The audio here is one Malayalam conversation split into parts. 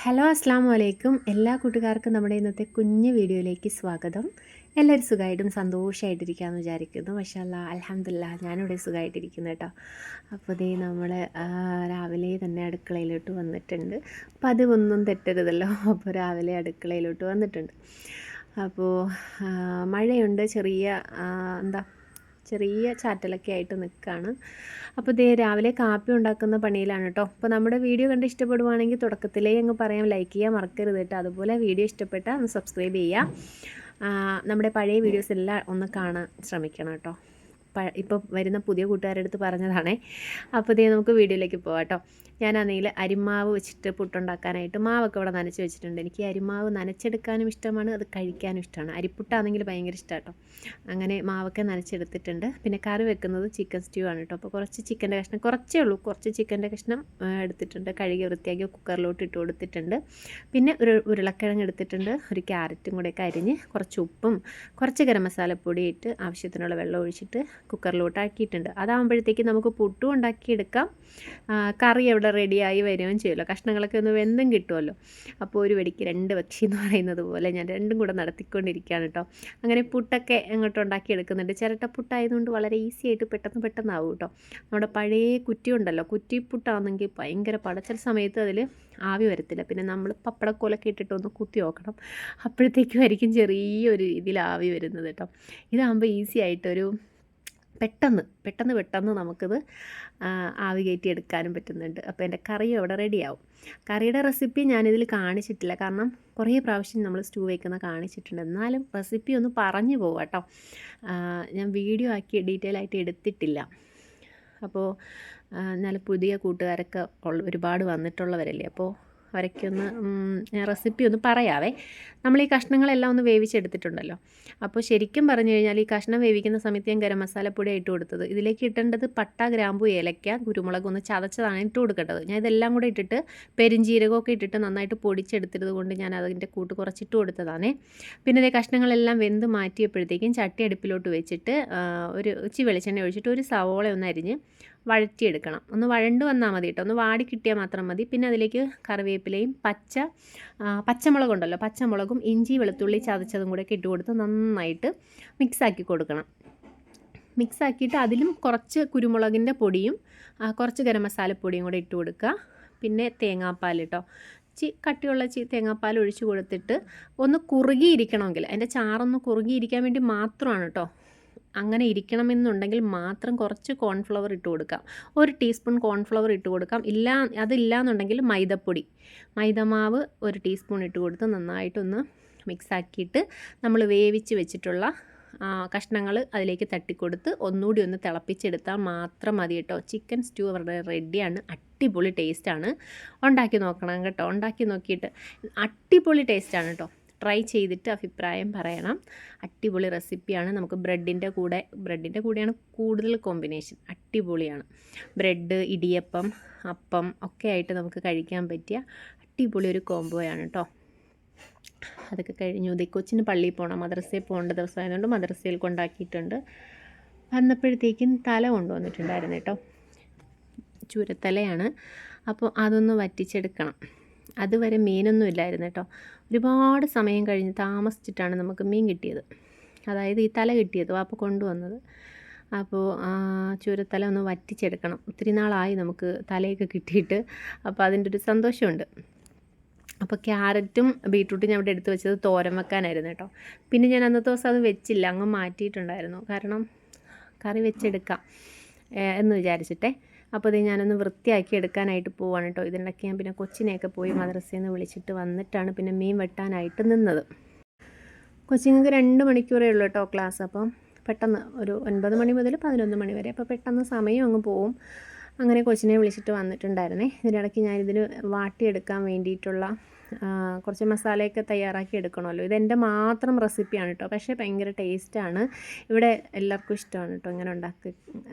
ഹലോ അസ്സാമു അലൈക്കും. എല്ലാ കൂട്ടുകാർക്കും നമ്മുടെ ഇന്നത്തെ കുഞ്ഞു വീഡിയോയിലേക്ക് സ്വാഗതം. എല്ലാവരും സുഖമായിട്ടും സന്തോഷമായിട്ടിരിക്കാമെന്ന് വിചാരിക്കുന്നു. മാഷാ അല്ലാ, അൽഹംദുലില്ലാഹ്, ഞാനിവിടെ സുഖമായിട്ടിരിക്കുന്നു കേട്ടോ. അപ്പോൾ ദേ നമ്മൾ രാവിലെ തന്നെ അടുക്കളയിലോട്ട് വന്നിട്ടുണ്ട്. അപ്പോൾ അതൊന്നും തെറ്റരുതല്ലോ. അപ്പോൾ രാവിലെ അടുക്കളയിലോട്ട് വന്നിട്ടുണ്ട്. അപ്പോൾ മഴയുണ്ട്, ചെറിയ ചാറ്റലൊക്കെ ആയിട്ട് നിൽക്കുകയാണ്. അപ്പോൾ ദേ രാവിലെ കാപ്പി ഉണ്ടാക്കുന്ന പണിയിലാണ് കേട്ടോ. അപ്പോൾ നമ്മുടെ വീഡിയോ കണ്ട് ഇഷ്ടപ്പെടുവാണെങ്കിൽ തുടക്കത്തിലേ അങ്ങ് പറയാം, ലൈക്ക് ചെയ്യാൻ മറക്കരുത് കേട്ടോ. അതുപോലെ വീഡിയോ ഇഷ്ടപ്പെട്ടാൽ ഒന്ന് സബ്സ്ക്രൈബ് ചെയ്യുക. നമ്മുടെ പഴയ വീഡിയോസ് എല്ലാം ഒന്ന് കാണാൻ ശ്രമിക്കണം കേട്ടോ. ഇപ്പോൾ വരുന്ന പുതിയ കൂട്ടുകാരുടെ അടുത്ത് പറഞ്ഞതാണേ. അപ്പോൾ ഇതേ നമുക്ക് വീഡിയോയിലേക്ക് പോകാം കേട്ടോ. ഞാനാണെങ്കിൽ അരിമാവ് വെച്ചിട്ട് പുട്ടുണ്ടാക്കാനായിട്ട് മാവൊക്കെ ഇവിടെ നനച്ച് വെച്ചിട്ടുണ്ട്. എനിക്ക് അരിമാവ് നനച്ചെടുക്കാനും ഇഷ്ടമാണ്, അത് കഴിക്കാനും ഇഷ്ടമാണ്. അരിപ്പുട്ടാണെങ്കിൽ ഭയങ്കര ഇഷ്ടമാണ് കേട്ടോ. അങ്ങനെ മാവൊക്കെ നനച്ചെടുത്തിട്ടുണ്ട്. പിന്നെ കറി വെക്കുന്നത് ചിക്കൻ സ്റ്റ്യൂ ആണ് കേട്ടോ. അപ്പോൾ കുറച്ച് ചിക്കൻ്റെ കഷ്ണം, കുറച്ചേ ഉള്ളൂ, കുറച്ച് ചിക്കൻ്റെ കഷ്ണം എടുത്തിട്ടുണ്ട്. കഴുകി വൃത്തിയാക്കി കുക്കറിലോട്ട് ഇട്ട് കൊടുത്തിട്ടുണ്ട്. പിന്നെ ഒരു ഉരുളക്കിഴങ്ങ് എടുത്തിട്ടുണ്ട്. ഒരു ക്യാരറ്റും കൂടെയൊക്കെ അരിഞ്ഞ് കുറച്ച് ഉപ്പും കുറച്ച് ഗരം മസാലപ്പൊടി ഇട്ട് ആവശ്യത്തിനുള്ള വെള്ളം ഒഴിച്ചിട്ട് കുക്കറിലോട്ട് ആക്കിയിട്ടുണ്ട്. അതാകുമ്പോഴത്തേക്ക് നമുക്ക് പുട്ടും ഉണ്ടാക്കിയെടുക്കാം, കറി എവിടെ റെഡിയായി വരികയും ചെയ്യുമല്ലോ. കഷ്ണങ്ങളൊക്കെ ഒന്ന് വെന്തും കിട്ടുമല്ലോ. അപ്പോൾ ഒരു വെടിക്ക് രണ്ട് പക്ഷി എന്ന് പറയുന്നത് പോലെ ഞാൻ രണ്ടും കൂടെ നടത്തിക്കൊണ്ടിരിക്കുകയാണ് കേട്ടോ. അങ്ങനെ പുട്ടൊക്കെ അങ്ങോട്ട് ഉണ്ടാക്കിയെടുക്കുന്നുണ്ട്. ചിരട്ടപ്പുട്ടായതുകൊണ്ട് വളരെ ഈസി ആയിട്ട് പെട്ടെന്നാവും കേട്ടോ. നമ്മുടെ പഴയ കുറ്റി ഉണ്ടല്ലോ, കുറ്റിപ്പുട്ടാണെങ്കിൽ ഭയങ്കര ചില സമയത്ത് അതിൽ ആവി വരത്തില്ല. പിന്നെ നമ്മൾ പപ്പടക്കോലൊക്കെ ഇട്ടിട്ടൊന്ന് കുത്തി നോക്കണം, അപ്പോഴത്തേക്കും ചെറിയൊരു രീതിയിൽ ആവി വരുന്നത് കേട്ടോ. ഇതാകുമ്പോൾ ഈസി ആയിട്ടൊരു പെട്ടെന്ന് നമുക്കിത് ആവി കയറ്റി എടുക്കാനും പറ്റുന്നുണ്ട്. അപ്പോൾ എൻ്റെ കറി അവിടെ റെഡിയാവും. കറിയുടെ റെസിപ്പി ഞാനിതിൽ കാണിച്ചിട്ടില്ല, കാരണം കുറേ പ്രാവശ്യം നമ്മൾ സ്റ്റൂ വയ്ക്കുന്ന കാണിച്ചിട്ടുണ്ട്. എന്നാലും റെസിപ്പി ഒന്ന് പറഞ്ഞു പോവാം കേട്ടോ. ഞാൻ വീഡിയോ ആക്കി ഡീറ്റെയിൽ ആയിട്ട് എടുത്തിട്ടില്ല. അപ്പോൾ നല്ല പുതിയ കൂട്ടുകാരൊക്കെ ഒരുപാട് വന്നിട്ടുള്ളവരല്ലേ. അപ്പോൾ അവരൊക്കെയൊന്ന് റെസിപ്പി ഒന്ന് പറയാവേ. നമ്മൾ ഈ കഷ്ണങ്ങളെല്ലാം ഒന്ന് വേവിച്ചെടുത്തിട്ടുണ്ടല്ലോ. അപ്പോൾ ശരിക്കും പറഞ്ഞു കഴിഞ്ഞാൽ ഈ കഷ്ണം വേവിക്കുന്ന സമയത്ത് ഞാൻ ഗരം മസാലപ്പൊടി ഇട്ട് കൊടുത്തത്. ഇതിലേക്ക് ഇട്ടേണ്ടത് പട്ട, ഗ്രാമ്പു, ഏലക്ക, കുരുമുളക് ഒന്ന് ചതച്ചതാണ് ഇട്ട് കൊടുക്കേണ്ടത്. ഞാൻ ഇതെല്ലാം കൂടെ ഇട്ടിട്ട് പെരിഞ്ജീരകമൊക്കെ ഇട്ടിട്ട് നന്നായിട്ട് പൊടിച്ചെടുത്തത് കൊണ്ട് ഞാൻ അതിൻ്റെ കൂട്ട് കുറച്ചിട്ട് കൊടുത്തതാണേ. പിന്നെ ഇതേ കഷ്ണങ്ങളെല്ലാം വെന്ത് മാറ്റിയപ്പോഴത്തേക്കും ചട്ടി അടുപ്പിലോട്ട് വെച്ചിട്ട് ഒരു ഇച്ചി വെളിച്ചെണ്ണ ഒഴിച്ചിട്ട് ഒരു സവോള ഒന്ന് അരിഞ്ഞ് വഴറ്റിയെടുക്കണം. ഒന്ന് വഴണ്ട് വന്നാൽ മതി കേട്ടോ, ഒന്ന് വാടി കിട്ടിയാൽ മാത്രം മതി. പിന്നെ അതിലേക്ക് കറിവേപ്പിലയും പച്ചമുളകുണ്ടല്ലോ, പച്ചമുളകും ഇഞ്ചി വെളുത്തുള്ളി ചതച്ചതും കൂടെ ഇട്ട് കൊടുത്ത് നന്നായിട്ട് മിക്സാക്കി കൊടുക്കണം. മിക്സാക്കിയിട്ട് അതിലും കുറച്ച് കുരുമുളകിൻ്റെ പൊടിയും കുറച്ച് ഗരം മസാലപ്പൊടിയും കൂടെ ഇട്ട് കൊടുക്കുക. പിന്നെ തേങ്ങാപ്പാൽ കേട്ടോ, കട്ടിയുള്ള തേങ്ങാപ്പാൽ ഒഴിച്ച് കൊടുത്തിട്ട് ഒന്ന് കുറുകിയിരിക്കണമെങ്കിൽ, അതിൻ്റെ ചാറൊന്ന് കുറുകിയിരിക്കാൻ വേണ്ടി മാത്രമാണ് കേട്ടോ. അങ്ങനെ ഇരിക്കണമെന്നുണ്ടെങ്കിൽ മാത്രം കുറച്ച് കോൺഫ്ലവർ ഇട്ട് കൊടുക്കാം. 1 ടീസ്പൂൺ കോൺഫ്ലവർ ഇട്ട് കൊടുക്കാം. അതില്ലാന്നുണ്ടെങ്കിൽ മൈദമാവ് 1 ടീസ്പൂൺ ഇട്ട് കൊടുത്ത് നന്നായിട്ടൊന്ന് മിക്സാക്കിയിട്ട് നമ്മൾ വേവിച്ച് വെച്ചിട്ടുള്ള കഷ്ണങ്ങൾ അതിലേക്ക് തട്ടിക്കൊടുത്ത് ഒന്നുകൂടി ഒന്ന് തിളപ്പിച്ചെടുത്താൽ മാത്രം മതി കേട്ടോ. ചിക്കൻ സ്റ്റൂ അവരുടെ റെഡിയാണ്. അടിപൊളി ടേസ്റ്റാണ്. ഉണ്ടാക്കി നോക്കണം കേട്ടോ. ഉണ്ടാക്കി നോക്കിയിട്ട് അടിപൊളി ടേസ്റ്റാണ് കേട്ടോ. ട്രൈ ചെയ്തിട്ട് അഭിപ്രായം പറയണം. അടിപൊളി റെസിപ്പിയാണ്. നമുക്ക് ബ്രെഡിൻ്റെ കൂടെയാണ് കൂടുതൽ കോമ്പിനേഷൻ. അടിപൊളിയാണ്. ബ്രെഡ്, ഇടിയപ്പം, അപ്പം ഒക്കെ ആയിട്ട് നമുക്ക് കഴിക്കാൻ പറ്റിയ അടിപൊളി ഒരു കോംബോയാണ് കേട്ടോ. അതൊക്കെ കഴിഞ്ഞു. കൊച്ചിന് പള്ളിയിൽ പോകണം, മദ്രസയിൽ പോകേണ്ട ദിവസമായതുകൊണ്ട് മദ്രസയിൽ കൊണ്ടാക്കിയിട്ടുണ്ട്. വന്നപ്പോഴത്തേക്കും തല കൊണ്ടുവന്നിട്ടുണ്ടായിരുന്നു കേട്ടോ. ചൂരത്തലയാണ്. അപ്പോൾ അതൊന്ന് വറ്റിച്ചെടുക്കണം. അതുവരെ മീനൊന്നും ഇല്ലായിരുന്നു കേട്ടോ. ഒരുപാട് സമയം കഴിഞ്ഞ് താമസിച്ചിട്ടാണ് നമുക്ക് മീൻ കിട്ടിയത്, അതായത് ഈ തല കിട്ടിയത്, വാപ്പ കൊണ്ടുവന്നത്. അപ്പോൾ ചൂരത്തല ഒന്ന് വറ്റിച്ചെടുക്കണം. ഒത്തിരി നാളായി നമുക്ക് തലയൊക്കെ കിട്ടിയിട്ട്. അപ്പോൾ അതിൻ്റെ ഒരു സന്തോഷമുണ്ട്. അപ്പോൾ ക്യാരറ്റും ബീട്രൂട്ടും ഞാൻ ഇവിടെ എടുത്ത് വെച്ചത് തോരൻ വെക്കാനായിരുന്നു കേട്ടോ. പിന്നെ ഞാൻ അന്നത്തെ ദിവസം അത് വെച്ചില്ല, അങ്ങ് മാറ്റിയിട്ടുണ്ടായിരുന്നു. കാരണം കറി വെച്ചെടുക്കാം എന്ന് വിചാരിച്ചിട്ടേ. അപ്പോൾ ഇത് ഞാനൊന്ന് വൃത്തിയാക്കി എടുക്കാനായിട്ട് പോവാണ് കേട്ടോ. ഇതിനിടയ്ക്ക് ഞാൻ പിന്നെ കൊച്ചിനെയൊക്കെ പോയി മദ്രസയിൽ നിന്ന് വിളിച്ചിട്ട് വന്നിട്ടാണ് പിന്നെ മീൻ വെട്ടാനായിട്ട് നിന്നത്. കൊച്ചിങ്ങൾക്ക് 2 മണിക്കൂറേ ഉള്ളൂ കേട്ടോ ക്ലാസ്. അപ്പം പെട്ടെന്ന് ഒരു 9 മണി മുതൽ 11 മണി വരെ. അപ്പോൾ പെട്ടെന്ന് സമയം അങ്ങ് പോവും. അങ്ങനെ കൊച്ചിനെ വിളിച്ചിട്ട് വന്നിട്ടുണ്ടായിരുന്നേ. ഇതിനിടയ്ക്ക് ഞാനിതിന് വാട്ടിയെടുക്കാൻ വേണ്ടിയിട്ടുള്ള കുറച്ച് മസാലയൊക്കെ തയ്യാറാക്കി എടുക്കണമല്ലോ. ഇതെൻ്റെ മാത്രം റെസിപ്പിയാണ് കേട്ടോ, പക്ഷേ ഭയങ്കര ടേസ്റ്റാണ്. ഇവിടെ എല്ലാവർക്കും ഇഷ്ടമാണ് കേട്ടോ ഇങ്ങനെ ഉണ്ടാക്കി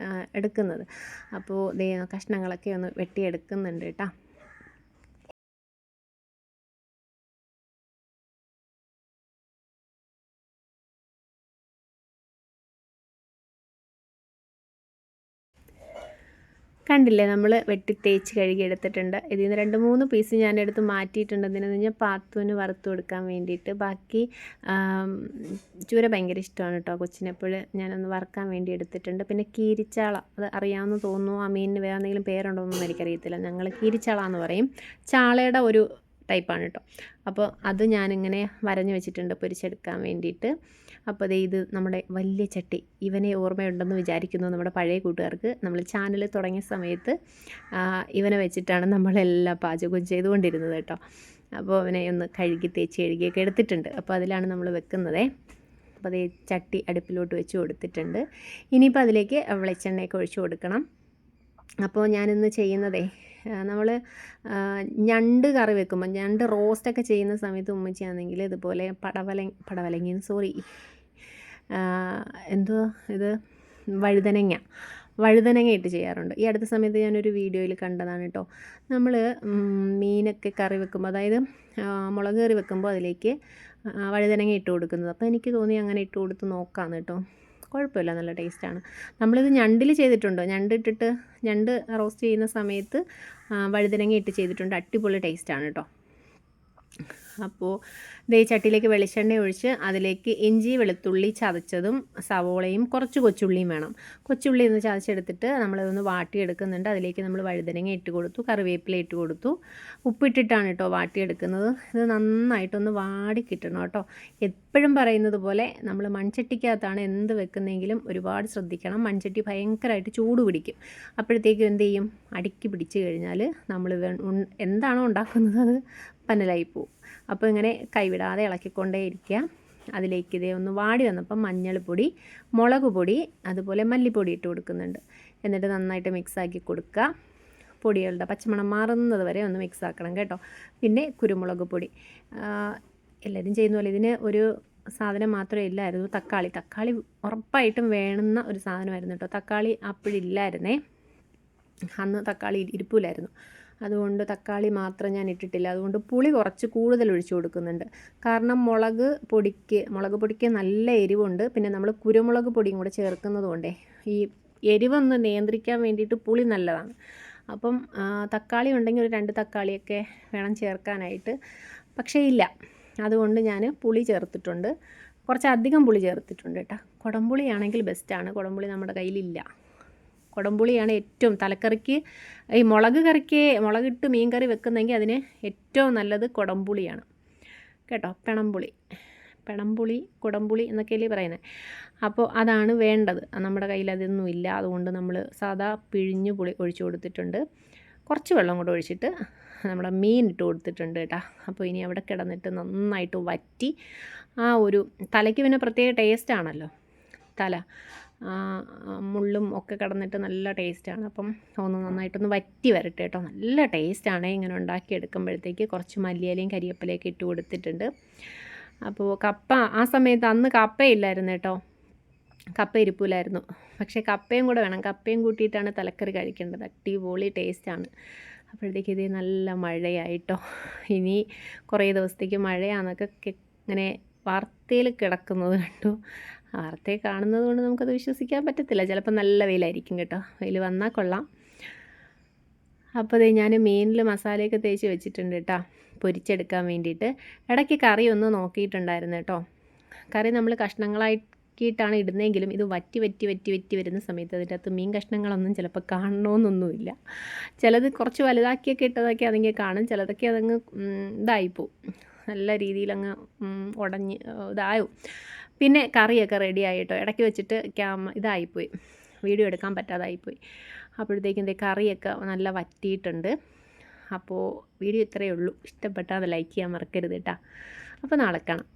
എടുക്കുന്നത്. അപ്പോൾ കഷ്ണങ്ങളൊക്കെ ഒന്ന് വെട്ടിയെടുക്കുന്നുണ്ട് കേട്ടോ. കണ്ടില്ലേ, നമ്മൾ വെട്ടി തേച്ച് കഴുകി എടുത്തിട്ടുണ്ട്. ഇതിൽ നിന്ന് 2-3 പീസ് ഞാനെടുത്ത് മാറ്റിയിട്ടുണ്ട്. എന്തിനാണെന്ന് കഴിഞ്ഞാൽ പാത്തുവിന് വറുത്ത് കൊടുക്കാൻ വേണ്ടിയിട്ട്. ബാക്കി ചൂര ഭയങ്കര ഇഷ്ടമാണ് കേട്ടോ കൊച്ചിനെപ്പോഴും. ഞാനൊന്ന് വറുക്കാൻ വേണ്ടി എടുത്തിട്ടുണ്ട്. പിന്നെ കീരിച്ചാള, അത് അറിയാമെന്ന് തോന്നുന്നു. ആ മീനിന് വേറെ എന്തെങ്കിലും പേരുണ്ടോയെന്നൊന്നും എനിക്കറിയത്തില്ല. ഞങ്ങൾ കീരിച്ചാള എന്ന് പറയും. ചാളയുടെ ഒരു ടൈപ്പാണ് കേട്ടോ. അപ്പോൾ അത് ഞാനിങ്ങനെ വരഞ്ഞ് വെച്ചിട്ടുണ്ട് പൊരിച്ചെടുക്കാൻ വേണ്ടിയിട്ട്. അപ്പോൾ ഇത് നമ്മുടെ വലിയ ചട്ടി, ഇവനെ ഓർമ്മയുണ്ടെന്ന് വിചാരിക്കുന്നു നമ്മുടെ പഴയ കൂട്ടുകാർക്ക്. നമ്മൾ ചാനൽ തുടങ്ങിയ സമയത്ത് ഇവനെ വെച്ചിട്ടാണ് നമ്മളെല്ലാം പാചകം ചെയ്തുകൊണ്ടിരുന്നത് കേട്ടോ. അപ്പോൾ അവനെ ഒന്ന് കഴുകിയൊക്കെ എടുത്തിട്ടുണ്ട്. അപ്പോൾ അതിലാണ് നമ്മൾ വെക്കുന്നത്. അപ്പോൾ അതേ ചട്ടി അടുപ്പിലോട്ട് വെച്ച് കൊടുത്തിട്ടുണ്ട്. ഇനിയിപ്പോൾ അതിലേക്ക് വെളിച്ചെണ്ണയൊക്കെ ഒഴിച്ച് കൊടുക്കണം. അപ്പോൾ ഞാനിന്ന് ചെയ്യുന്നതേ, നമ്മൾ ഞണ്ട് കറി വെക്കുമ്പോൾ, ഞണ്ട് റോസ്റ്റൊക്കെ ചെയ്യുന്ന സമയത്ത് ഉമ്മച്ചിയാണെങ്കിൽ ഇതുപോലെ വഴുതനങ്ങ ഇട്ട് ചെയ്യാറുണ്ട്. ഈ അടുത്ത സമയത്ത് ഞാനൊരു വീഡിയോയിൽ കണ്ടതാണ് കേട്ടോ. നമ്മൾ മീനൊക്കെ കറി വെക്കുമ്പോൾ, അതായത് മുളക് കറി വെക്കുമ്പോൾ അതിലേക്ക് വഴുതനങ്ങ ഇട്ട് കൊടുക്കുന്നത്. അപ്പോൾ എനിക്ക് തോന്നി അങ്ങനെ ഇട്ട് കൊടുത്ത് നോക്കാമെന്ന് കേട്ടോ. കുഴപ്പമില്ല, നല്ല ടേസ്റ്റാണ്. നമ്മളിത് ഞണ്ടിൽ ചെയ്തിട്ടുണ്ട്. ഞണ്ട് റോസ്റ്റ് ചെയ്യുന്ന സമയത്ത് വഴുതനങ്ങ ഇട്ട് ചെയ്തിട്ടുണ്ട്. അടിപൊളി ടേസ്റ്റാണ് കേട്ടോ. അപ്പോൾ ദേ ചട്ടിയിലേക്ക് വെളിച്ചെണ്ണ ഒഴിച്ച് അതിലേക്ക് ഇഞ്ചി വെളുത്തുള്ളി ചതച്ചതും സവോളയും കുറച്ച് കൊച്ചുള്ളിയും വേണം. കൊച്ചുള്ളി ഒന്ന് ചതച്ചെടുത്തിട്ട് നമ്മളിതൊന്ന് വാട്ടിയെടുക്കുന്നുണ്ട്. അതിലേക്ക് നമ്മൾ വഴുതനങ്ങ ഇട്ട് കൊടുത്തു, കറിവേപ്പില ഇട്ട് കൊടുത്തു, ഉപ്പിട്ടിട്ടാണ് കേട്ടോ വാട്ടിയെടുക്കുന്നത്. ഇത് നന്നായിട്ടൊന്ന് വാടി കിട്ടണം കേട്ടോ. എപ്പോഴും പറയുന്നത് പോലെ നമ്മൾ മൺചട്ടിക്കകത്താണ് എന്ത് വെക്കുന്നെങ്കിലും ഒരുപാട് ശ്രദ്ധിക്കണം. മൺചട്ടി ഭയങ്കരമായിട്ട് ചൂട് പിടിക്കും. അപ്പോഴത്തേക്കും എന്ത് ചെയ്യും, അടുക്കി പിടിച്ച് കഴിഞ്ഞാൽ നമ്മൾ എന്താണോ ഉണ്ടാക്കുന്നത് അത് പന്നലായി പോവും. അപ്പോൾ ഇങ്ങനെ കൈവിടാതെ ഇളക്കിക്കൊണ്ടേ ഇരിക്കുക. അതിലേക്ക് ഇതേ ഒന്ന് വാടി വന്നപ്പം മഞ്ഞൾപ്പൊടി, മുളക് പൊടി, അതുപോലെ മല്ലിപ്പൊടി ഇട്ട് കൊടുക്കുന്നുണ്ട്. എന്നിട്ട് നന്നായിട്ട് മിക്സാക്കി കൊടുക്കുക. പൊടികളുടെ പച്ചമണം മാറുന്നത് വരെ ഒന്ന് മിക്സാക്കണം കേട്ടോ. പിന്നെ കുരുമുളക് പൊടി, എല്ലാവരും ചെയ്യുന്ന പോലെ ഇതിന് ഒരു സാധനം മാത്രമേ ഇല്ലായിരുന്നു, തക്കാളി ഉറപ്പായിട്ടും വേണമെന്ന ഒരു സാധനമായിരുന്നു കേട്ടോ. തക്കാളി അപ്പോഴില്ലായിരുന്നേ, അന്ന് തക്കാളി ഇരിപ്പില്ലായിരുന്നു. അതുകൊണ്ട് തക്കാളി മാത്രം ഞാൻ ഇട്ടിട്ടില്ല. അതുകൊണ്ട് പുളി കുറച്ച് കൂടുതൽ ഒഴിച്ചു കൊടുക്കുന്നുണ്ട്. കാരണം മുളക് പൊടിക്ക് നല്ല എരിവുണ്ട്. പിന്നെ നമ്മൾ കുരുമുളക് പൊടിയും കൂടെ ചേർക്കുന്നത് കൊണ്ടേ ഈ എരിവൊന്ന് നിയന്ത്രിക്കാൻ വേണ്ടിയിട്ട് പുളി നല്ലതാണ്. അപ്പം തക്കാളി ഉണ്ടെങ്കിൽ ഒരു 2 തക്കാളിയൊക്കെ വേണം ചേർക്കാനായിട്ട്. പക്ഷേ ഇല്ല, അതുകൊണ്ട് ഞാൻ പുളി ചേർത്തിട്ടുണ്ട്. കുറച്ചധികം പുളി ചേർത്തിട്ടുണ്ട് കേട്ടോ. കുടംപുളിയാണെങ്കിൽ ബെസ്റ്റാണ്. കുടംപുളി നമ്മുടെ കയ്യിലില്ല. കുടംപുളിയാണ് ഏറ്റവും തലക്കറിക്ക്, ഈ മുളകിട്ട് മീൻ കറി വെക്കുന്നെങ്കിൽ അതിന് ഏറ്റവും നല്ലത് കുടംപുളിയാണ് കേട്ടോ. പെണംപുളി കുടംപുളി എന്നൊക്കെയല്ലേ പറയുന്നത്. അപ്പോൾ അതാണ് വേണ്ടത്. നമ്മുടെ കയ്യിൽ അതൊന്നും ഇല്ല. അതുകൊണ്ട് നമ്മൾ സാധാ പിഴിഞ്ഞ് പുളി ഒഴിച്ചു കൊടുത്തിട്ടുണ്ട്. കുറച്ച് വെള്ളം കൂടെ ഒഴിച്ചിട്ട് നമ്മുടെ മീൻ ഇട്ട് കൊടുത്തിട്ടുണ്ട് കേട്ടോ. അപ്പോൾ ഇനി അവിടെ കിടന്നിട്ട് നന്നായിട്ട് വറ്റി, ആ ഒരു തലയ്ക്ക് പിന്നെ പ്രത്യേക ടേസ്റ്റാണല്ലോ. തല മുള്ളും ഒക്കെ കിടന്നിട്ട് നല്ല ടേസ്റ്റാണ്. അപ്പം ഒന്ന് നന്നായിട്ടൊന്ന് വറ്റി വരട്ടെ കേട്ടോ. നല്ല ടേസ്റ്റാണ് ഇങ്ങനെ ഉണ്ടാക്കിയെടുക്കുമ്പോഴത്തേക്ക്. കുറച്ച് മല്ലിയിലയും കരിവേപ്പിലയൊക്കെ ഇട്ട് കൊടുത്തിട്ടുണ്ട്. അപ്പോൾ കപ്പ ആ സമയത്ത് അന്ന് കപ്പയില്ലായിരുന്നു കേട്ടോ, കപ്പ ഇരിപ്പില്ലായിരുന്നു. പക്ഷേ കപ്പയും കൂടെ വേണം. കപ്പയും കൂട്ടിയിട്ടാണ് തലക്കറി കഴിക്കേണ്ടത്. അടിപൊളി ടേസ്റ്റാണ്. അപ്പോഴത്തേക്ക് ഇത് നല്ല മഴയായിട്ടോ. ഇനി കുറേ ദിവസത്തേക്ക് മഴയാണെന്നൊക്കെ ഇങ്ങനെ വാർത്തയിൽ കിടക്കുന്നത് കണ്ടു. വാർത്തയിൽ കാണുന്നത് കൊണ്ട് നമുക്കത് വിശ്വസിക്കാൻ പറ്റത്തില്ല. ചിലപ്പോൾ നല്ല വെയിലായിരിക്കും കേട്ടോ. വെയിൽ വന്നാൽ കൊള്ളാം. അപ്പോൾ അതേ ഞാൻ മീനിൽ മസാലയൊക്കെ തേച്ച് വെച്ചിട്ടുണ്ട് കേട്ടോ, പൊരിച്ചെടുക്കാൻ വേണ്ടിയിട്ട്. ഇടയ്ക്ക് കറി ഒന്ന് നോക്കിയിട്ടുണ്ടായിരുന്നു കേട്ടോ. കറി നമ്മൾ കഷ്ണങ്ങളാക്കിയിട്ടാണ് ഇടുന്നതെങ്കിലും ഇത് വറ്റി വരുന്ന സമയത്ത് അതിൻ്റെ അകത്ത് മീൻ കഷ്ണങ്ങളൊന്നും ചിലപ്പോൾ കാണണമെന്നൊന്നുമില്ല. ചിലത് കുറച്ച് വലുതാക്കിയൊക്കെ ഇട്ടതൊക്കെ അതെങ്കിൽ കാണും. ചിലതൊക്കെ അതങ്ങ് ഇതായിപ്പോവും, നല്ല രീതിയിലങ്ങ് ഉടഞ്ഞ് ഇതാവും. പിന്നെ കറിയൊക്കെ റെഡി ആയിട്ടോ. ഇടയ്ക്ക് വെച്ചിട്ട് ഇതായിപ്പോയി, വീഡിയോ എടുക്കാൻ പറ്റാതായിപ്പോയി. അപ്പോഴത്തേക്കും കറിയൊക്കെ നല്ല വറ്റിയിട്ടുണ്ട്. അപ്പോൾ വീഡിയോ ഇത്രയേ ഉള്ളൂ. ഇഷ്ടപ്പെട്ടാൽ അത് ലൈക്ക് ചെയ്യാൻ മറക്കരുത് കേട്ടോ. അപ്പോൾ നാളെ കാണാം.